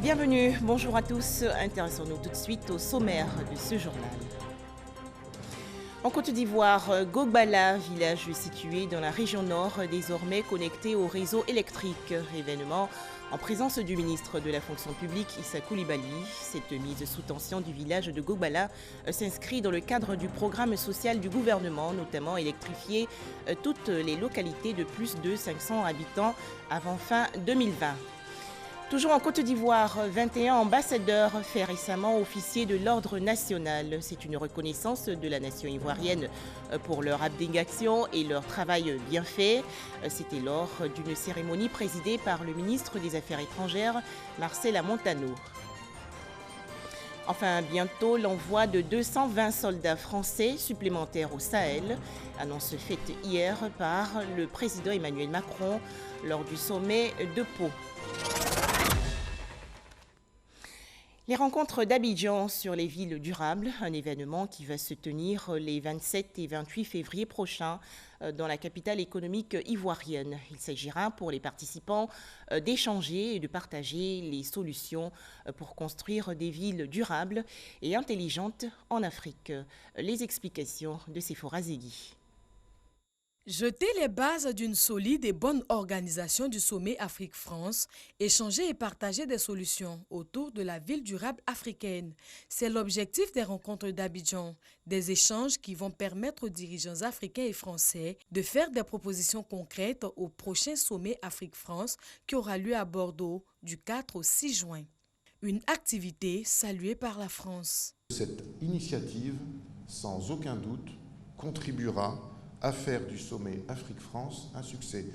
Bienvenue, bonjour à tous. Intéressons-nous tout de suite au sommaire de ce journal. En Côte d'Ivoire, Gogbala, village situé dans la région nord, désormais connecté au réseau électrique. Événement en présence du ministre de la fonction publique, Issa Coulibaly. Cette mise sous tension du village de Gogbala s'inscrit dans le cadre du programme social du gouvernement, notamment électrifier toutes les localités de plus de 500 habitants avant fin 2020. Toujours en Côte d'Ivoire, 21 ambassadeurs fait récemment officier de l'Ordre national. C'est une reconnaissance de la nation ivoirienne pour leur abnégation et leur travail bien fait. C'était lors d'une cérémonie présidée par le ministre des Affaires étrangères, Marcela Montano. Enfin, bientôt, l'envoi de 220 soldats français supplémentaires au Sahel, annonce faite hier par le président Emmanuel Macron lors du sommet de Pau. Les rencontres d'Abidjan sur les villes durables, un événement qui va se tenir les 27 et 28 février prochains dans la capitale économique ivoirienne. Il s'agira pour les participants d'échanger et de partager les solutions pour construire des villes durables et intelligentes en Afrique. Les explications de Sephora Zegui. Jeter les bases d'une solide et bonne organisation du sommet Afrique-France, échanger et partager des solutions autour de la ville durable africaine. C'est l'objectif des rencontres d'Abidjan, des échanges qui vont permettre aux dirigeants africains et français de faire des propositions concrètes au prochain sommet Afrique-France qui aura lieu à Bordeaux du 4 au 6 juin. Une activité saluée par la France. Cette initiative, sans aucun doute, contribuera à faire du sommet Afrique-France un succès.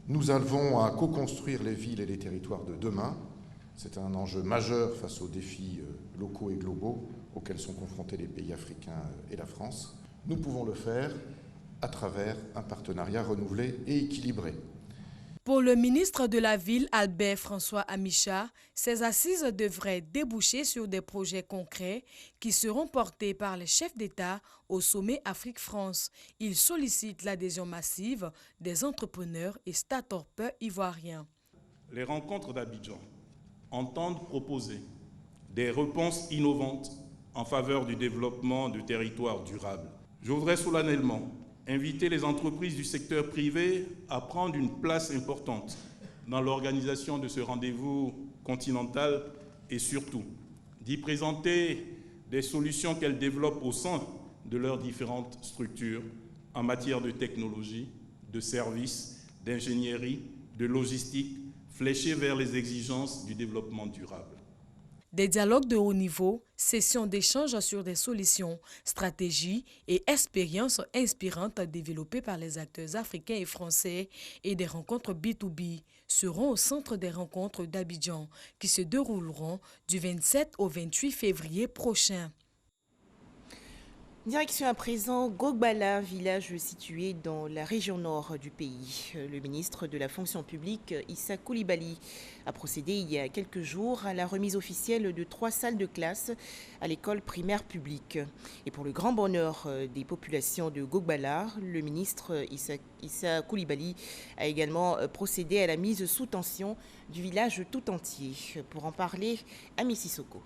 Nous avons à co-construire les villes et les territoires de demain. C'est un enjeu majeur face aux défis locaux et globaux auxquels sont confrontés les pays africains et la France. Nous pouvons le faire à travers un partenariat renouvelé et équilibré. Pour le ministre de la Ville, Albert François Amicha, ces assises devraient déboucher sur des projets concrets qui seront portés par les chefs d'État au sommet Afrique-France. Il sollicite l'adhésion massive des entrepreneurs et start-upers ivoiriens. Les rencontres d'Abidjan entendent proposer des réponses innovantes en faveur du développement de territoires durables. Je voudrais solennellement inviter les entreprises du secteur privé à prendre une place importante dans l'organisation de ce rendez-vous continental et surtout d'y présenter des solutions qu'elles développent au sein de leurs différentes structures en matière de technologie, de services, d'ingénierie, de logistique, fléchées vers les exigences du développement durable. Des dialogues de haut niveau, sessions d'échange sur des solutions, stratégies et expériences inspirantes développées par les acteurs africains et français et des rencontres B2B seront au centre des rencontres d'Abidjan qui se dérouleront du 27 au 28 février prochain. Direction à présent Gogbala, village situé dans la région nord du pays. Le ministre de la fonction publique, Issa Coulibaly, a procédé il y a quelques jours à la remise officielle de 3 salles de classe à l'école primaire publique. Et pour le grand bonheur des populations de Gogbala, le ministre Issa Coulibaly a également procédé à la mise sous tension du village tout entier. Pour en parler, Ami Sissoko.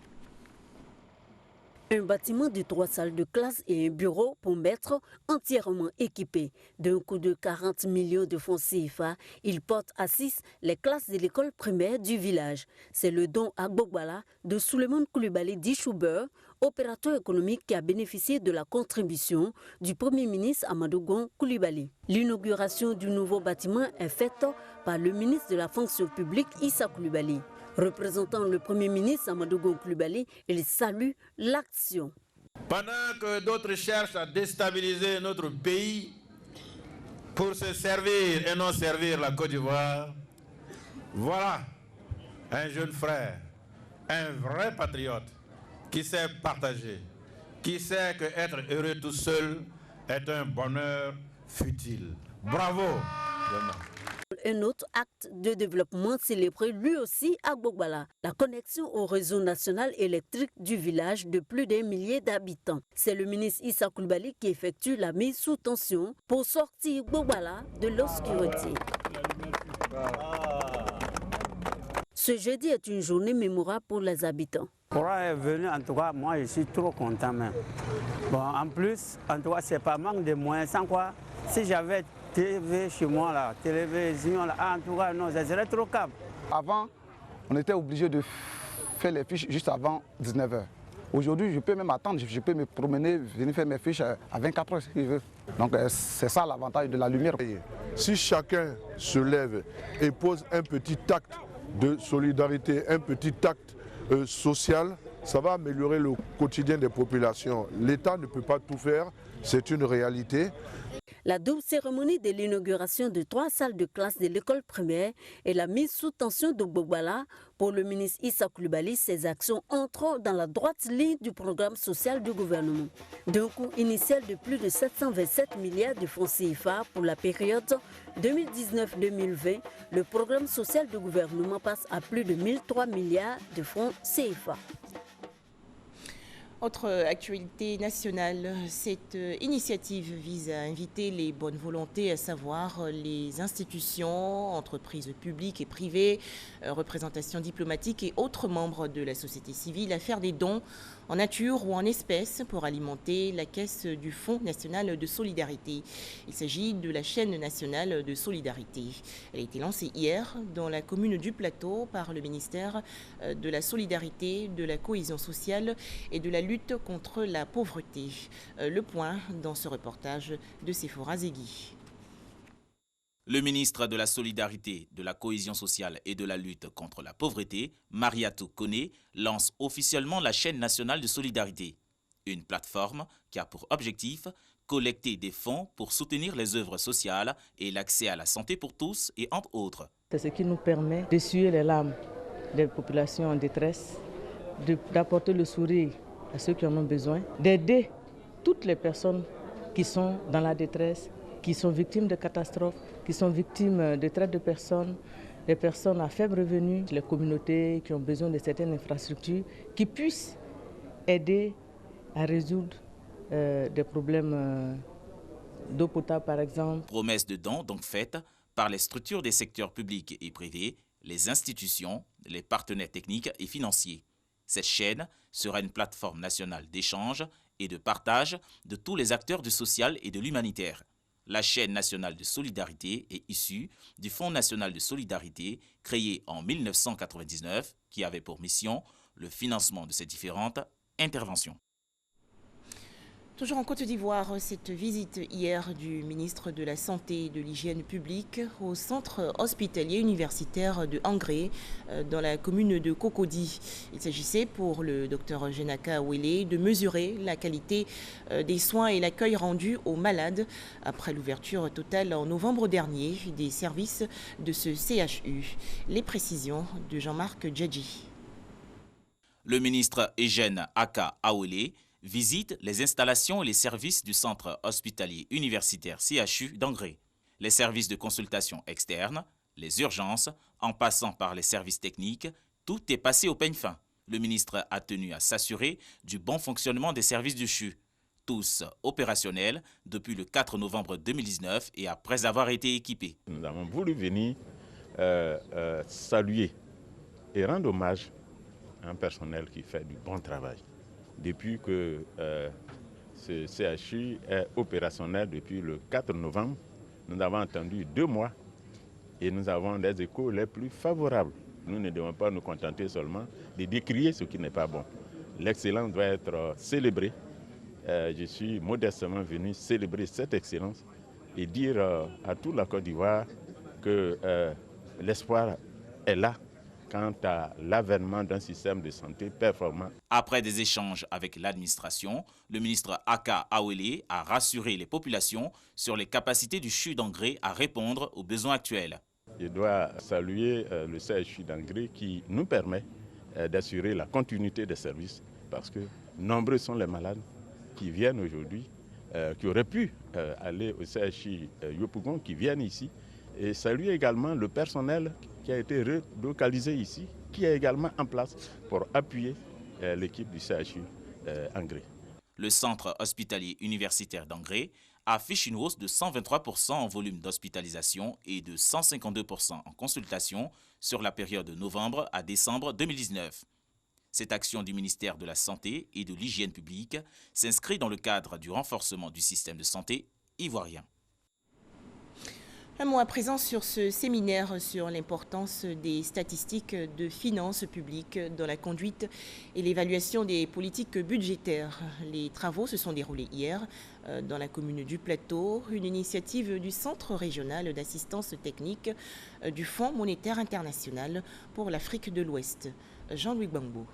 Un bâtiment de 3 salles de classe et un bureau pour maître entièrement équipé. D'un coût de 40 millions de francs CFA, il porte à 6 les classes de l'école primaire du village. C'est le don à Gogbala de Souleymane Coulibaly Dichouber, opérateur économique qui a bénéficié de la contribution du Premier ministre Amadou Gon Coulibaly. L'inauguration du nouveau bâtiment est faite par le ministre de la fonction publique Issa Coulibaly. Représentant le Premier ministre Amadou Gon Coulibaly, il salue l'action. Pendant que d'autres cherchent à déstabiliser notre pays pour se servir et non servir la Côte d'Ivoire, voilà un jeune frère, un vrai patriote qui sait partager, qui sait que être heureux tout seul est un bonheur futile. Bravo! Un autre acte de développement célébré lui aussi à Gogbala, la connexion au réseau national électrique du village de plus d'1 millier d'habitants. C'est le ministre Issa Coulibaly qui effectue la mise sous tension pour sortir Gogbala de l'obscurité. Ce jeudi est une journée mémorable pour les habitants. Courant est venu, en tout cas, moi je suis trop content même. Bon, en plus, en tout cas, c'est pas manque de moyens. Sans quoi, si j'avais TV chez moi, là, télévision, là, en tout cas, non, ça serait trop calme. Avant, on était obligé de faire les fiches juste avant 19h. Aujourd'hui, je peux même attendre, je peux me promener, venir faire mes fiches à 24h si je veux. Donc c'est ça l'avantage de la lumière. Si chacun se lève et pose un petit acte de solidarité, un petit acte social, ça va améliorer le quotidien des populations. L'État ne peut pas tout faire, c'est une réalité. La double cérémonie de l'inauguration de 3 salles de classe de l'école primaire et la mise sous tension de Gbagbalà pour le ministre Issa Coulibaly, ces actions entrent dans la droite ligne du programme social du gouvernement. D'un coût initial de plus de 727 milliards de francs CFA pour la période 2019-2020, le programme social du gouvernement passe à plus de 1003 milliards de francs CFA. Autre actualité nationale, cette initiative vise à inviter les bonnes volontés, à savoir les institutions, entreprises publiques et privées, représentations diplomatiques et autres membres de la société civile à faire des dons en nature ou en espèces pour alimenter la caisse du Fonds national de solidarité. Il s'agit de la chaîne nationale de solidarité. Elle a été lancée hier dans la commune du Plateau par le ministère de la Solidarité, de la Cohésion sociale et de la lutte contre la pauvreté. Le point dans ce reportage de Sephora Zegui. Le ministre de la Solidarité, de la Cohésion sociale et de la lutte contre la pauvreté, Mariatou Koné, lance officiellement la chaîne nationale de solidarité. Une plateforme qui a pour objectif collecter des fonds pour soutenir les œuvres sociales et l'accès à la santé pour tous et entre autres. C'est ce qui nous permet d'essuyer les larmes des populations en détresse, d'apporter le sourire à ceux qui en ont besoin, d'aider toutes les personnes qui sont dans la détresse, qui sont victimes de catastrophes, qui sont victimes de traite de personnes, les personnes à faible revenu, les communautés qui ont besoin de certaines infrastructures, qui puissent aider à résoudre des problèmes d'eau potable par exemple. Promesse de dons donc faite par les structures des secteurs publics et privés, les institutions, les partenaires techniques et financiers. Cette chaîne sera une plateforme nationale d'échange et de partage de tous les acteurs du social et de l'humanitaire. La chaîne nationale de solidarité est issue du Fonds national de solidarité créé en 1999 qui avait pour mission le financement de ces différentes interventions. Toujours en Côte d'Ivoire, cette visite hier du ministre de la Santé et de l'Hygiène publique au centre hospitalier universitaire de Angré, dans la commune de Cocody. Il s'agissait pour le docteur Jenaka Awele de mesurer la qualité des soins et l'accueil rendu aux malades après l'ouverture totale en novembre dernier des services de ce CHU. Les précisions de Jean-Marc Djadji. Le ministre Eugène Aka Awele visite les installations et les services du centre hospitalier universitaire CHU d'Angré, les services de consultation externe, les urgences, en passant par les services techniques, tout est passé au peigne fin. Le ministre a tenu à s'assurer du bon fonctionnement des services du CHU, tous opérationnels depuis le 4 novembre 2019 et après avoir été équipés. Nous avons voulu venir saluer et rendre hommage à un personnel qui fait du bon travail. Depuis que ce CHU est opérationnel depuis le 4 novembre, nous avons attendu 2 mois et nous avons des échos les plus favorables. Nous ne devons pas nous contenter seulement de décrier ce qui n'est pas bon. L'excellence doit être célébrée. Je suis modestement venu célébrer cette excellence et dire à toute la Côte d'Ivoire que l'espoir est là quant à l'avènement d'un système de santé performant. Après des échanges avec l'administration, le ministre Aka Awele a rassuré les populations sur les capacités du CHU d'Angré à répondre aux besoins actuels. Je dois saluer le CHU d'Angré qui nous permet d'assurer la continuité des services parce que nombreux sont les malades qui viennent aujourd'hui, qui auraient pu aller au CHU Yopougon, qui viennent ici. Et saluer également le personnel qui a été relocalisé ici, qui est également en place pour appuyer l'équipe du CHU Angré. Le centre hospitalier universitaire d'Angré affiche une hausse de 123% en volume d'hospitalisation et de 152% en consultation sur la période de novembre à décembre 2019. Cette action du ministère de la Santé et de l'Hygiène publique s'inscrit dans le cadre du renforcement du système de santé ivoirien. Un mot à présent sur ce séminaire sur l'importance des statistiques de finances publiques dans la conduite et l'évaluation des politiques budgétaires. Les travaux se sont déroulés hier dans la commune du Plateau, une initiative du Centre régional d'assistance technique du Fonds monétaire international pour l'Afrique de l'Ouest. Jean-Louis Gbangbo.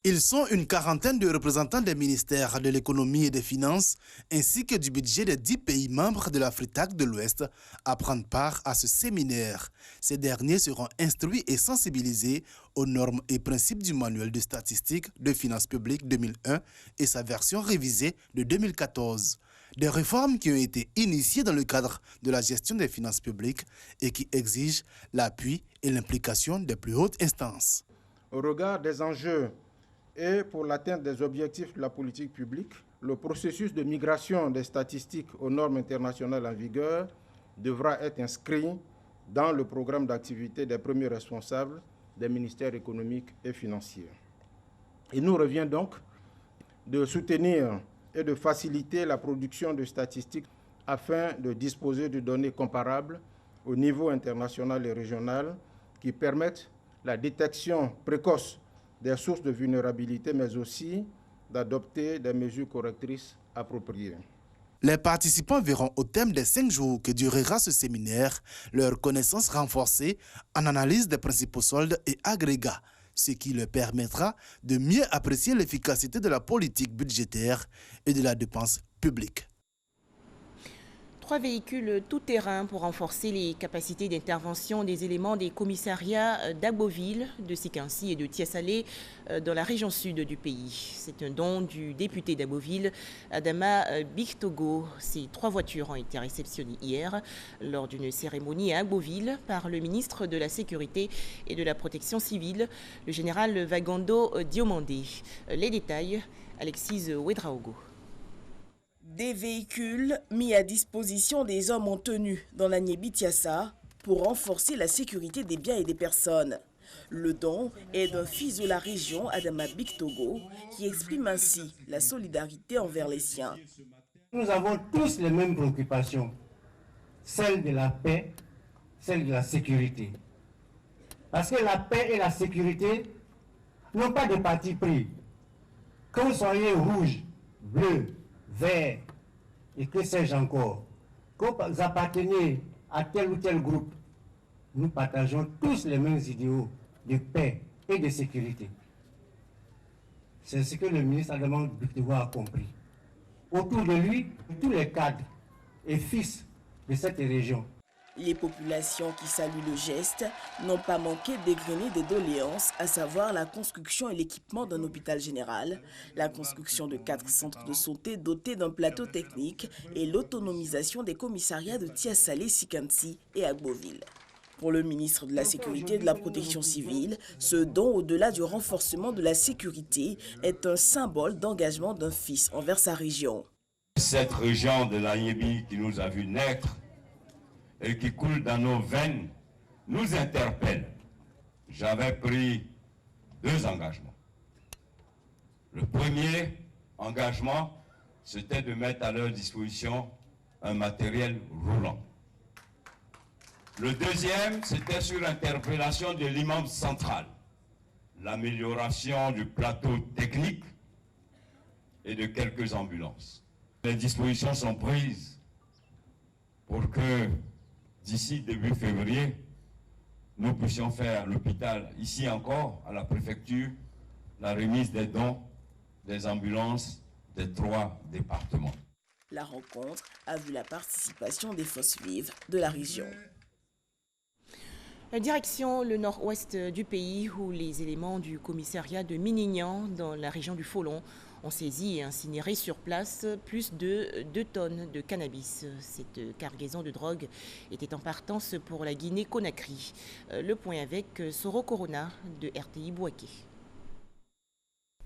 Ils sont une quarantaine de représentants des ministères de l'économie et des finances ainsi que du budget des 10 pays membres de l'Afrique de l'Ouest à prendre part à ce séminaire. Ces derniers seront instruits et sensibilisés aux normes et principes du manuel de statistiques de finances publiques 2001 et sa version révisée de 2014. Des réformes qui ont été initiées dans le cadre de la gestion des finances publiques et qui exigent l'appui et l'implication des plus hautes instances. Au regard des enjeux et pour l'atteinte des objectifs de la politique publique, le processus de migration des statistiques aux normes internationales en vigueur devra être inscrit dans le programme d'activité des premiers responsables des ministères économiques et financiers. Il nous revient donc de soutenir et de faciliter la production de statistiques afin de disposer de données comparables au niveau international et régional qui permettent la détection précoce des sources de vulnérabilité, mais aussi d'adopter des mesures correctrices appropriées. Les participants verront au thème des 5 jours que durera ce séminaire leur connaissance renforcée en analyse des principaux soldes et agrégats, ce qui leur permettra de mieux apprécier l'efficacité de la politique budgétaire et de la dépense publique. 3 véhicules tout-terrain pour renforcer les capacités d'intervention des éléments des commissariats d'Agboville, de Sikansi et de Tiassalé dans la région sud du pays. C'est un don du député d'Agboville, Adama Bictogo. Ces 3 voitures ont été réceptionnées hier lors d'une cérémonie à Agboville par le ministre de la Sécurité et de la Protection civile, le général Vagando Diomandé. Les détails, Alexis Ouedraogo. Des véhicules mis à disposition des hommes en tenue dans la Niébi-Tiassa pour renforcer la sécurité des biens et des personnes. Le don est d'un fils de la région, Adama Bictogo, qui exprime ainsi la solidarité envers les siens. Nous avons tous les mêmes préoccupations, celle de la paix, celle de la sécurité. Parce que la paix et la sécurité n'ont pas de parti pris. Que vous soyez rouge, bleu, vert, et que sais-je encore, que vous appartenez à tel ou tel groupe, nous partageons tous les mêmes idéaux de paix et de sécurité. C'est ce que le ministre Adama Bictogo a compris. Autour de lui, tous les cadres et fils de cette région. Les populations qui saluent le geste n'ont pas manqué d'égrener des doléances, à savoir la construction et l'équipement d'un hôpital général, la construction de 4 centres de santé dotés d'un plateau technique et l'autonomisation des commissariats de Tiassalé, Sikansi et Agboville. Pour le ministre de la Sécurité et de la Protection civile, ce don, au-delà du renforcement de la sécurité, est un symbole d'engagement d'un fils envers sa région. Cette région de la Niébi qui nous a vu naître et qui coule dans nos veines, nous interpelle. J'avais pris 2 engagements. Le premier engagement, c'était de mettre à leur disposition un matériel roulant. Le deuxième, c'était sur l'interpellation de l'imam central, l'amélioration du plateau technique et de quelques ambulances. Les dispositions sont prises pour que d'ici début février, nous puissions faire à l'hôpital, ici encore, à la préfecture, la remise des dons des ambulances des 3 départements. La rencontre a vu la participation des forces vives de la région. Direction le nord-ouest du pays où les éléments du commissariat de Minignan dans la région du Folon ont saisi et incinéré sur place plus de 2 tonnes de cannabis. Cette cargaison de drogue était en partance pour la Guinée-Conakry. Le point avec Soro Corona de RTI Bouaké.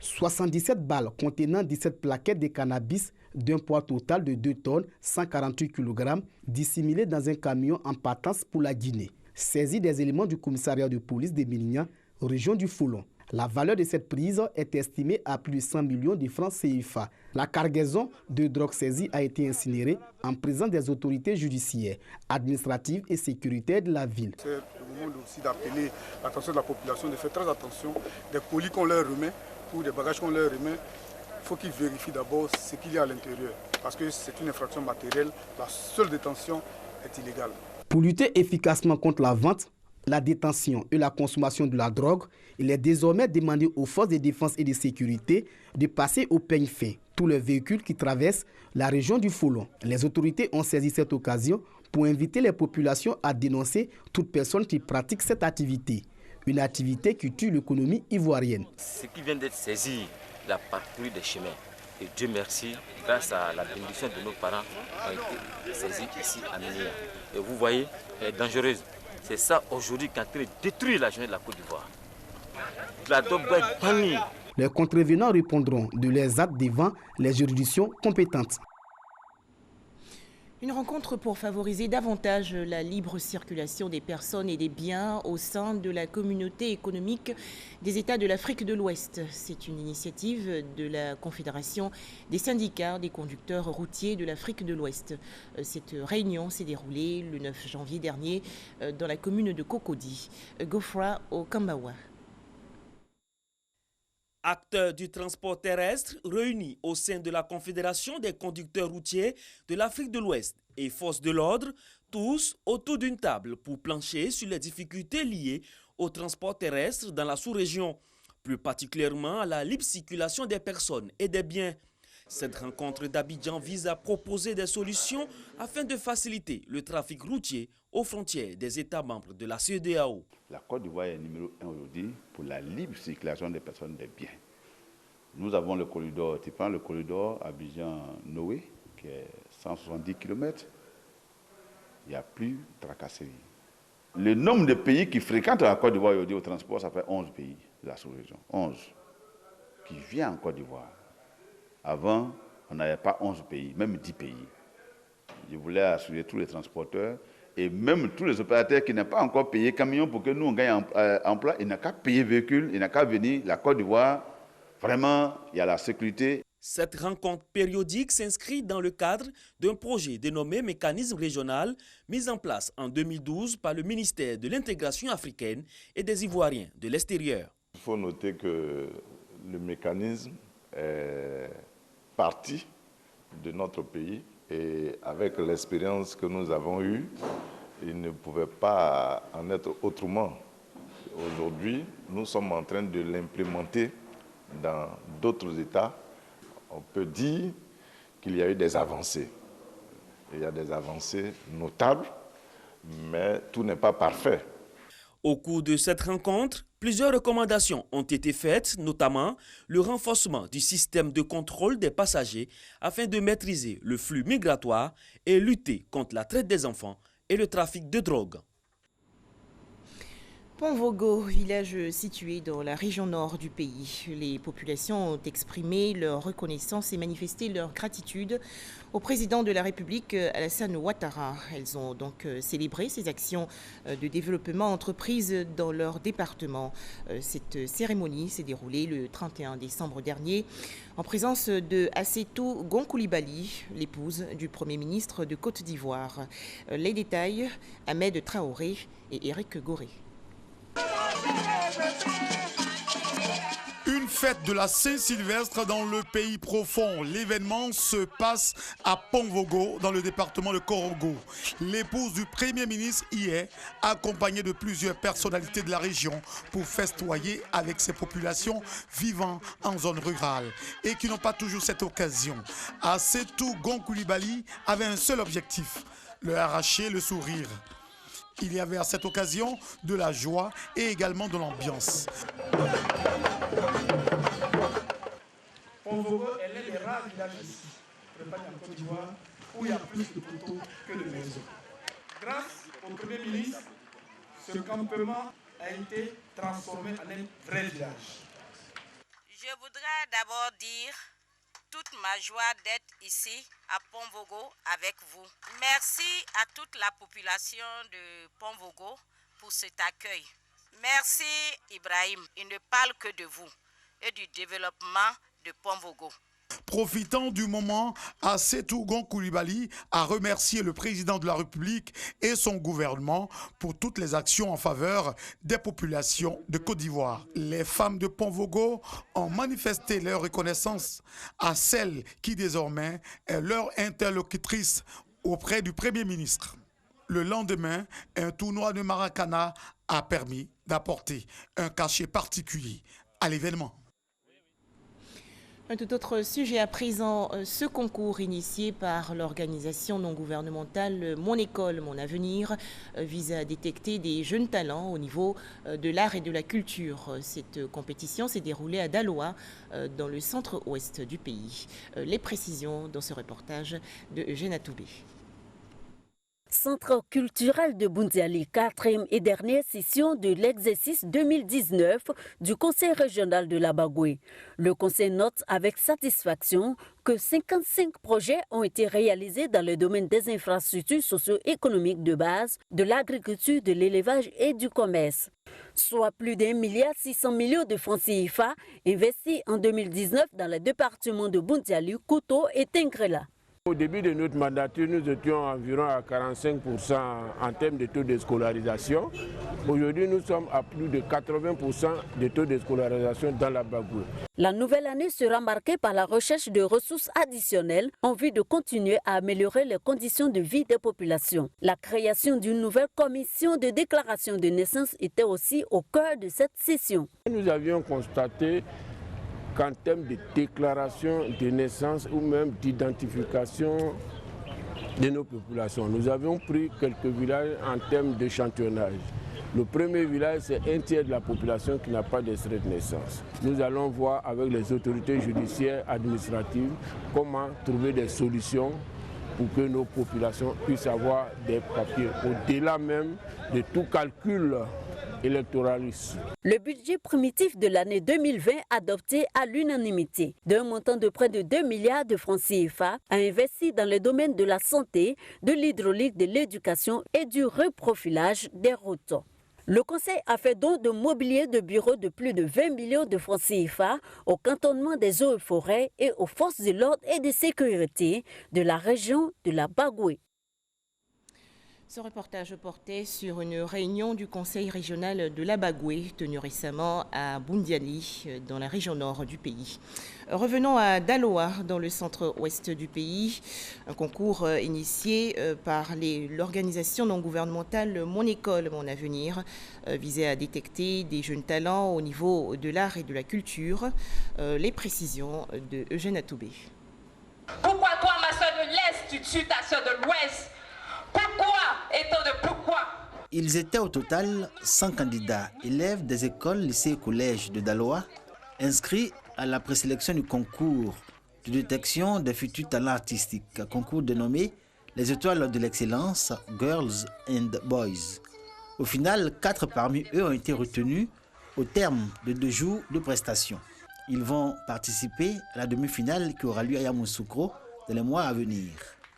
77 balles contenant 17 plaquettes de cannabis d'un poids total de 2 tonnes 148 kg dissimulés dans un camion en partance pour la Guinée. Saisi des éléments du commissariat de police de Mélignan, région du Foulon. La valeur de cette prise est estimée à plus de 100 millions de francs CFA. La cargaison de drogue saisie a été incinérée en présence des autorités judiciaires, administratives et sécuritaires de la ville. C'est le moment aussi d'appeler l'attention de la population, de faire très attention des colis qu'on leur remet ou des bagages qu'on leur remet. Il faut qu'ils vérifient d'abord ce qu'il y a à l'intérieur parce que c'est une infraction matérielle. La seule détention est illégale. Pour lutter efficacement contre la vente, la détention et la consommation de la drogue, il est désormais demandé aux forces de défense et de sécurité de passer au peigne fin tous les véhicules qui traversent la région du Foulon. Les autorités ont saisi cette occasion pour inviter les populations à dénoncer toute personne qui pratique cette activité. Une activité qui tue l'économie ivoirienne. Ce qui vient d'être saisi, la parcours des chemins. Et Dieu merci, grâce à la bénédiction de nos parents, ont été saisis ici à Mélignan. Et vous voyez, elle est dangereuse. C'est ça aujourd'hui qui est en train de détruire la jeunesse de la Côte d'Ivoire. La drogue doit être bannie. Les contrevenants répondront de leurs actes devant les juridictions compétentes. Une rencontre pour favoriser davantage la libre circulation des personnes et des biens au sein de la communauté économique des États de l'Afrique de l'Ouest. C'est une initiative de la Confédération des syndicats des conducteurs routiers de l'Afrique de l'Ouest. Cette réunion s'est déroulée le 9 janvier dernier dans la commune de Cocody, Gofra au Kambawa. Acteurs du transport terrestre réunis au sein de la Confédération des conducteurs routiers de l'Afrique de l'Ouest et forces de l'ordre, tous autour d'une table pour plancher sur les difficultés liées au transport terrestre dans la sous-région, plus particulièrement à la libre circulation des personnes et des biens. Cette rencontre d'Abidjan vise à proposer des solutions afin de faciliter le trafic routier aux frontières des États membres de la CEDEAO. La Côte d'Ivoire est numéro 1 aujourd'hui pour la libre circulation des personnes et des biens. Nous avons le corridor, tu prends le corridor Abidjan-Noé, qui est 170 km. Il n'y a plus de tracasserie. Le nombre de pays qui fréquentent la Côte d'Ivoire aujourd'hui au transport, ça fait 11 pays de la sous-région. 11 qui viennent en Côte d'Ivoire. Avant, on n'avait pas 11 pays, même 10 pays. Je voulais assurer tous les transporteurs et même tous les opérateurs qui n'ont pas encore payé camion pour que nous on gagne emploi. Il n'a qu'à payer véhicule, il n'a qu'à venir. La Côte d'Ivoire, vraiment, il y a la sécurité. Cette rencontre périodique s'inscrit dans le cadre d'un projet dénommé Mécanisme régional, mis en place en 2012 par le ministère de l'intégration africaine et des Ivoiriens de l'extérieur. Il faut noter que le mécanisme est partie de notre pays et avec l'expérience que nous avons eue, il ne pouvait pas en être autrement. Aujourd'hui, nous sommes en train de l'implémenter dans d'autres États. On peut dire qu'il y a eu des avancées. Il y a des avancées notables, mais tout n'est pas parfait. Au cours de cette rencontre, plusieurs recommandations ont été faites, notamment le renforcement du système de contrôle des passagers afin de maîtriser le flux migratoire et lutter contre la traite des enfants et le trafic de drogue. Ponvogo, village situé dans la région nord du pays. Les populations ont exprimé leur reconnaissance et manifesté leur gratitude au président de la République, Alassane Ouattara. Elles ont donc célébré ces actions de développement entreprises dans leur département. Cette cérémonie s'est déroulée le 31 décembre dernier en présence de Assetou Gonkoulibaly, l'épouse du Premier ministre de Côte d'Ivoire. Les détails, Ahmed Traoré et Éric Goré. Une fête de la Saint-Sylvestre dans le pays profond. L'événement se passe à Ponvogo, dans le département de Korogo. L'épouse du Premier ministre y est, accompagnée de plusieurs personnalités de la région pour festoyer avec ces populations vivant en zone rurale et qui n'ont pas toujours cette occasion. Assetou Gonkoulibaly avait un seul objectif, leur arracher le sourire. Il y avait à cette occasion de la joie et également de l'ambiance. Ponvogo est l'un des rares villages ici, préparés en Côte d'Ivoire, où il y a plus de poteaux que de maisons. Grâce au Premier ministre, ce campement a été transformé en un vrai village. Je voudrais d'abord dire toute ma joie d'être ici à Pont-Vogo avec vous. Merci à toute la population de Pont-Vogo pour cet accueil. Merci Ibrahim, il ne parle que de vous et du développement de Pont-Vogo. Profitant du moment, Assetou Gon Coulibaly a remercié le président de la République et son gouvernement pour toutes les actions en faveur des populations de Côte d'Ivoire. Les femmes de Pont-Vogo ont manifesté leur reconnaissance à celle qui désormais est leur interlocutrice auprès du Premier ministre. Le lendemain, un tournoi de Maracana a permis d'apporter un cachet particulier à l'événement. Un tout autre sujet à présent, ce concours initié par l'organisation non gouvernementale Mon École, Mon Avenir vise à détecter des jeunes talents au niveau de l'art et de la culture. Cette compétition s'est déroulée à Daloa, dans le centre-ouest du pays. Les précisions dans ce reportage de Eugène Atoubé. Centre culturel de Boundiali, 4e et dernière session de l'exercice 2019 du Conseil régional de la Bagoué. Le Conseil note avec satisfaction que 55 projets ont été réalisés dans le domaine des infrastructures socio-économiques de base, de l'agriculture, de l'élevage et du commerce. Soit plus d'1,6 milliard de francs CFA investis en 2019 dans les départements de Boundiali, Kouto et Tengrela. Au début de notre mandature, nous étions environ à 45% en termes de taux de scolarisation. Aujourd'hui, nous sommes à plus de 80% de taux de scolarisation dans la Bagoué. La nouvelle année sera marquée par la recherche de ressources additionnelles en vue de continuer à améliorer les conditions de vie des populations. La création d'une nouvelle commission de déclaration de naissance était aussi au cœur de cette session. Nous avions constaté qu'en termes de déclaration de naissance ou même d'identification de nos populations, nous avions pris quelques villages en termes d'échantillonnage. Le premier village, c'est un tiers de la population qui n'a pas d'extrait de naissance. Nous allons voir avec les autorités judiciaires, administratives, comment trouver des solutions pour que nos populations puissent avoir des papiers, au-delà même de tout calcul électoraliste. Le budget primitif de l'année 2020, adopté à l'unanimité, d'un montant de près de 2 milliards de francs CFA, a investi dans le domaine de la santé, de l'hydraulique, de l'éducation et du reprofilage des routes. Le Conseil a fait don de mobilier de bureau de plus de 20 millions de francs CFA au cantonnement des eaux et forêts et aux forces de l'ordre et de sécurité de la région de la Bagoué. Ce reportage portait sur une réunion du Conseil régional de la Bagoué, tenue récemment à Boundiali, dans la région nord du pays. Revenons à Daloa, dans le centre-ouest du pays. Un concours initié par l'organisation non gouvernementale Mon École, Mon Avenir, visait à détecter des jeunes talents au niveau de l'art et de la culture. Les précisions de Eugène Atoubé. Pourquoi toi, ma soeur de l'Est, tu tues ta soeur de l'Ouest? Pourquoi? Étant de pourquoi? Ils étaient au total 100 candidats, élèves des écoles, lycées et collèges de Daloa, inscrits à la présélection du concours de détection des futurs talents artistiques, un concours dénommé les étoiles de l'excellence, Girls and Boys. Au final, 4 parmi eux ont été retenus au terme de 2 jours de prestations. Ils vont participer à la demi-finale qui aura lieu à Yamoussoukro dans les mois à venir.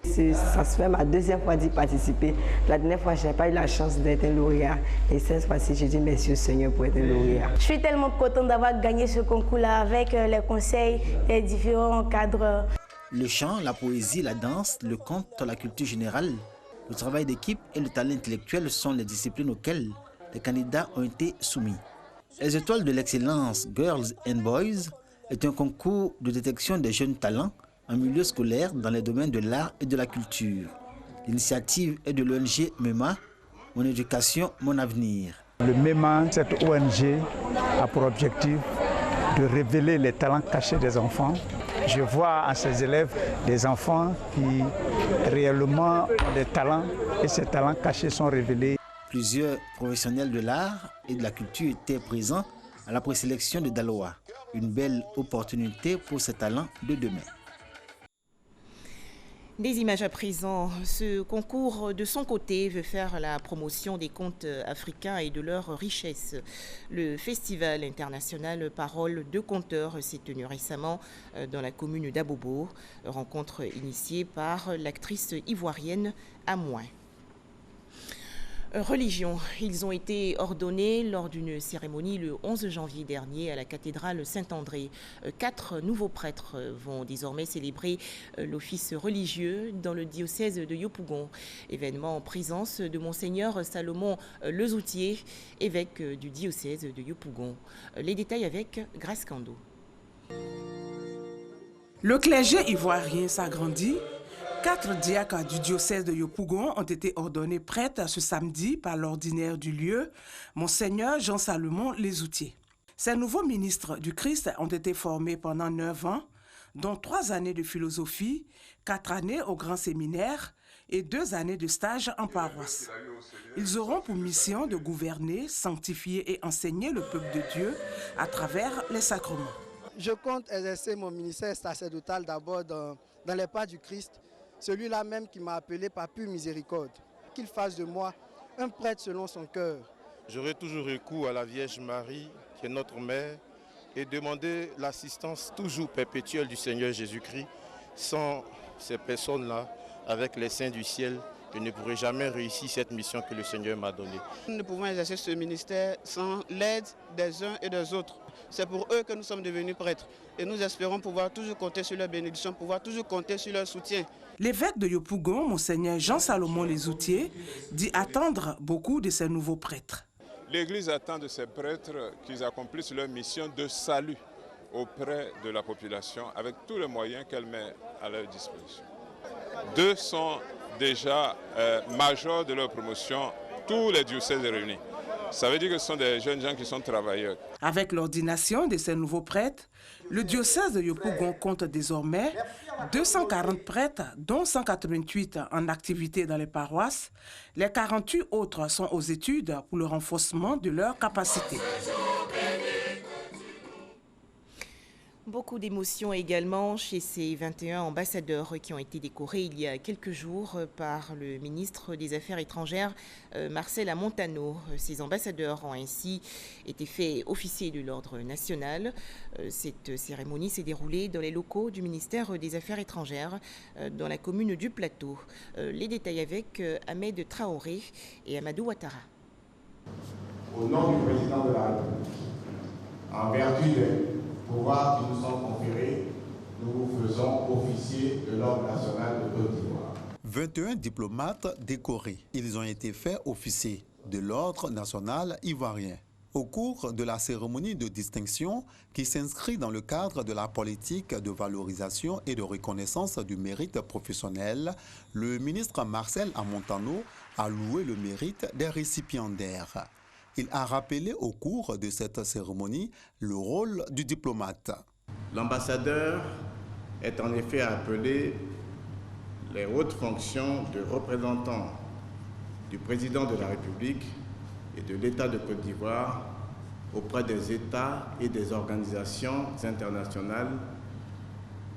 Ça se fait ma deuxième fois d'y participer. La dernière fois, je n'ai pas eu la chance d'être un lauréat. Et cette fois-ci, je dis merci au Seigneur pour être un lauréat. Je suis tellement contente d'avoir gagné ce concours-là avec les conseils et les différents cadres. Le chant, la poésie, la danse, le conte, la culture générale, le travail d'équipe et le talent intellectuel sont les disciplines auxquelles les candidats ont été soumis. Les étoiles de l'excellence Girls and Boys est un concours de détection des jeunes talents en milieu scolaire dans les domaines de l'art et de la culture. L'initiative est de l'ONG MEMA, Mon éducation, mon avenir. Le MEMA, cette ONG, a pour objectif de révéler les talents cachés des enfants. Je vois en ces élèves des enfants qui réellement ont des talents et ces talents cachés sont révélés. Plusieurs professionnels de l'art et de la culture étaient présents à la présélection de Daloa. Une belle opportunité pour ces talents de demain. Des images à présent. Ce concours, de son côté, veut faire la promotion des contes africains et de leur richesse. Le festival international Parole de conteurs s'est tenu récemment dans la commune d'Abobo. Rencontre initiée par l'actrice ivoirienne Amouin. Religion. Ils ont été ordonnés lors d'une cérémonie le 11 janvier dernier à la cathédrale Saint-André. 4 nouveaux prêtres vont désormais célébrer l'office religieux dans le diocèse de Yopougon. Événement en présence de Monseigneur Salomon Lezoutier, évêque du diocèse de Yopougon. Les détails avec Grace Kando. Le clergé ivoirien s'agrandit. 4 diacres du diocèse de Yopougon ont été ordonnés prêtres ce samedi par l'ordinaire du lieu, Monseigneur Jean-Salomon Lezoutier. Ces nouveaux ministres du Christ ont été formés pendant 9 ans, dont 3 années de philosophie, 4 années au grand séminaire et 2 années de stage en paroisse. Ils auront pour mission de gouverner, sanctifier et enseigner le peuple de Dieu à travers les sacrements. Je compte exercer mon ministère sacerdotal d'abord dans les pas du Christ, celui-là même qui m'a appelé par pure miséricorde, qu'il fasse de moi un prêtre selon son cœur. J'aurai toujours recours à la Vierge Marie, qui est notre mère, et demander l'assistance toujours perpétuelle du Seigneur Jésus-Christ. Sans ces personnes-là, avec les saints du ciel, je ne pourrai jamais réussir cette mission que le Seigneur m'a donnée. Nous ne pouvons exercer ce ministère sans l'aide des uns et des autres. C'est pour eux que nous sommes devenus prêtres. Et nous espérons pouvoir toujours compter sur leur bénédiction, pouvoir toujours compter sur leur soutien. L'évêque de Yopougon, Monseigneur Jean-Salomon Lezoutier, dit attendre beaucoup de ces nouveaux prêtres. L'Église attend de ces prêtres qu'ils accomplissent leur mission de salut auprès de la population avec tous les moyens qu'elle met à leur disposition. 2 sont déjà majors de leur promotion, tous les diocèses réunis. Ça veut dire que ce sont des jeunes gens qui sont travailleurs. Avec l'ordination de ces nouveaux prêtres, le diocèse de Yopougon compte désormais 240 prêtres, dont 188 en activité dans les paroisses. Les 48 autres sont aux études pour le renforcement de leurs capacités. Beaucoup d'émotions également chez ces 21 ambassadeurs qui ont été décorés il y a quelques jours par le ministre des Affaires étrangères, Marcel Montano. Ces ambassadeurs ont ainsi été faits officiers de l'ordre national. Cette cérémonie s'est déroulée dans les locaux du ministère des Affaires étrangères dans la commune du Plateau. Les détails avec Ahmed Traoré et Amadou Ouattara. Au nom du président de la République, en vertu des pouvoirs qui nous sont conférés, nous vous faisons officier de l'ordre national de Côte d'Ivoire. 21 diplomates décorés. Ils ont été faits officiers de l'ordre national ivoirien. Au cours de la cérémonie de distinction qui s'inscrit dans le cadre de la politique de valorisation et de reconnaissance du mérite professionnel, le ministre Marcel Montano a loué le mérite des récipiendaires. Il a rappelé au cours de cette cérémonie le rôle du diplomate. L'ambassadeur est en effet appelé les hautes fonctions de représentant du président de la République et de l'État de Côte d'Ivoire auprès des États et des organisations internationales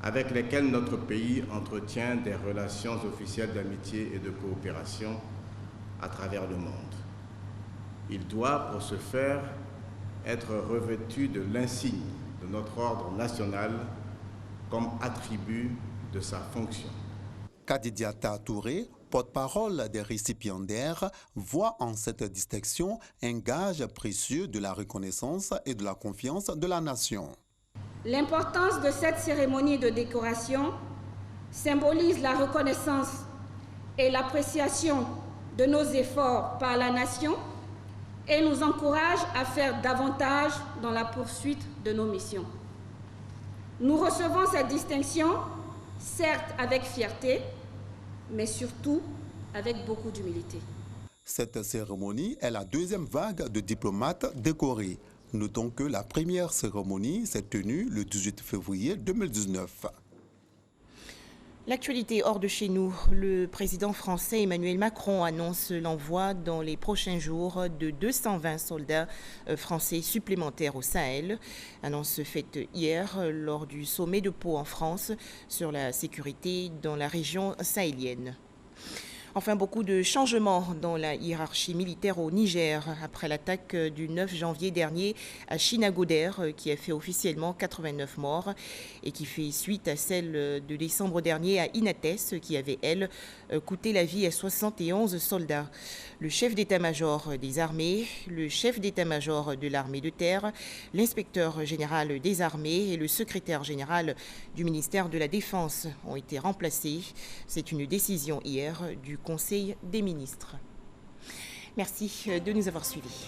avec lesquelles notre pays entretient des relations officielles d'amitié et de coopération à travers le monde. Il doit, pour ce faire, être revêtu de l'insigne de notre ordre national comme attribut de sa fonction. Kadidiata Touré, porte-parole des récipiendaires, voit en cette distinction un gage précieux de la reconnaissance et de la confiance de la nation. L'importance de cette cérémonie de décoration symbolise la reconnaissance et l'appréciation de nos efforts par la nation et nous encourage à faire davantage dans la poursuite de nos missions. Nous recevons cette distinction, certes avec fierté, mais surtout avec beaucoup d'humilité. Cette cérémonie est la deuxième vague de diplomates décorés. Notons que la première cérémonie s'est tenue le 18 février 2019. L'actualité hors de chez nous, le président français Emmanuel Macron annonce l'envoi dans les prochains jours de 220 soldats français supplémentaires au Sahel. Annonce faite hier lors du sommet de Pau en France sur la sécurité dans la région sahélienne. Enfin, beaucoup de changements dans la hiérarchie militaire au Niger après l'attaque du 9 janvier dernier à Chinagoder qui a fait officiellement 89 morts et qui fait suite à celle de décembre dernier à Inates qui avait, elle, coûté la vie à 71 soldats. Le chef d'état-major des armées, le chef d'état-major de l'armée de terre, l'inspecteur général des armées et le secrétaire général du ministère de la Défense ont été remplacés. C'est une décision hier du Conseil des ministres. Merci de nous avoir suivis.